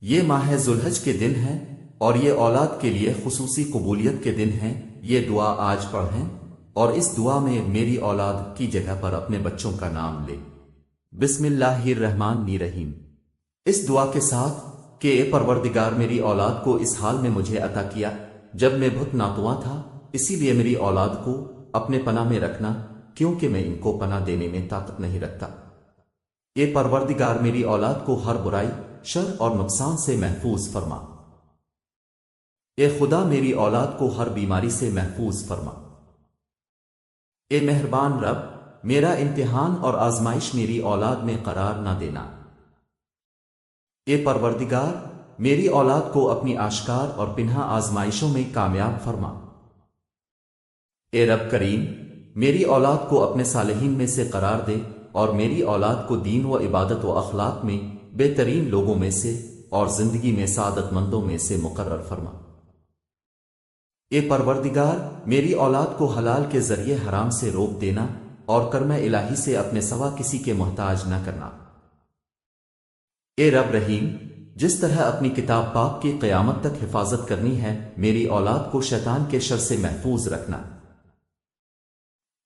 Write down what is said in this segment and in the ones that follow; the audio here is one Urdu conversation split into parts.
یہ ماہ ذوالحج کے دن ہیں اور یہ اولاد کے لیے خصوصی قبولیت کے دن ہیں۔ یہ دعا آج پڑھیں اور اس دعا میں میری اولاد کی جگہ پر اپنے بچوں کا نام لے۔ بسم اللہ الرحمن الرحیم۔ اس دعا کے ساتھ کہ اے پروردگار، میری اولاد کو اس حال میں مجھے عطا کیا جب میں بہت ناتواں تھا، اسی لیے میری اولاد کو اپنے پناہ میں رکھنا، کیونکہ میں ان کو پناہ دینے میں طاقت نہیں رکھتا۔ اے پروردگار، میری اولاد کو ہر برائی، شر اور نقصان سے محفوظ فرما۔ اے خدا، میری اولاد کو ہر بیماری سے محفوظ فرما۔ اے مہربان رب، میرا امتحان اور آزمائش میری اولاد میں قرار نہ دینا۔ اے پروردگار، میری اولاد کو اپنی آشکار اور پنہا آزمائشوں میں کامیاب فرما۔ اے رب کریم، میری اولاد کو اپنے صالحین میں سے قرار دے اور میری اولاد کو دین و عبادت و اخلاق میں بہترین لوگوں میں سے اور زندگی میں سعادت مندوں میں سے مقرر فرما۔ اے پروردگار، میری اولاد کو حلال کے ذریعے حرام سے روک دینا اور کرم الہی سے اپنے سوا کسی کے محتاج نہ کرنا۔ اے رب رحیم، جس طرح اپنی کتاب پاک کی قیامت تک حفاظت کرنی ہے، میری اولاد کو شیطان کے شر سے محفوظ رکھنا۔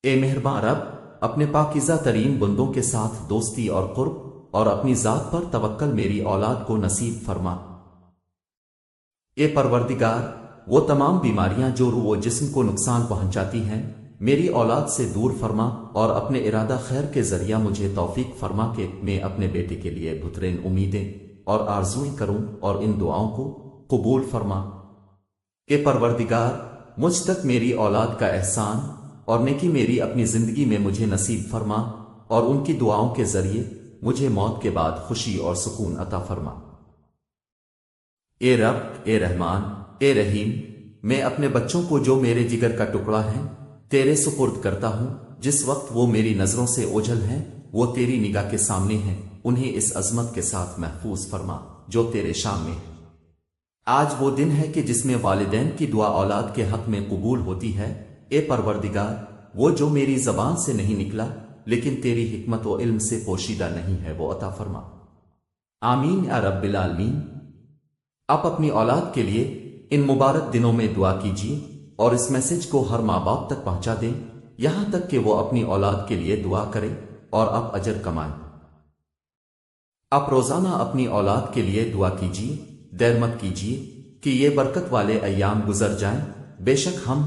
اے مہربان رب، اپنے پاکیزہ ترین بندوں کے ساتھ دوستی اور قرب اور اپنی ذات پر توکل میری اولاد کو نصیب فرما۔ اے پروردگار، وہ تمام بیماریاں جو روح و جسم کو نقصان پہنچاتی ہیں، میری اولاد سے دور فرما اور اپنے ارادہ خیر کے ذریعہ مجھے توفیق فرما کہ میں اپنے بیٹے کے لیے بہترین امیدیں اور آرزوئیں کروں اور ان دعاؤں کو قبول فرما۔ اے پروردگار، مجھ تک میری اولاد کا احسان اور نیکی میری اپنی زندگی میں مجھے نصیب فرما اور ان کی دعاؤں کے ذریعے مجھے موت کے بعد خوشی اور سکون عطا فرما۔ اے رب، اے رحمان، اے رحیم، میں اپنے بچوں کو جو میرے جگر کا ٹکڑا ہیں تیرے سپرد کرتا ہوں۔ جس وقت وہ میری نظروں سے اوجھل ہیں، وہ تیری نگاہ کے سامنے ہیں، انہیں اس عظمت کے ساتھ محفوظ فرما جو تیرے شان میں ہے۔ آج وہ دن ہے کہ جس میں والدین کی دعا اولاد کے حق میں قبول ہوتی ہے۔ اے پروردگار، وہ جو میری زبان سے نہیں نکلا لیکن تیری حکمت و علم سے پوشیدہ نہیں ہے، وہ عطا فرما۔ آمین یا رب العالمین۔ آپ اپنی اولاد کے لیے ان مبارک دنوں میں دعا کیجیے اور اس میسج کو ہر ماں باپ تک پہنچا دیں، یہاں تک کہ وہ اپنی اولاد کے لیے دعا کریں اور آپ اجر کمائیں۔ آپ روزانہ اپنی اولاد کے لیے دعا کیجیے، دیر مت کیجیے کہ یہ برکت والے ایام گزر جائیں۔ بے شک ہم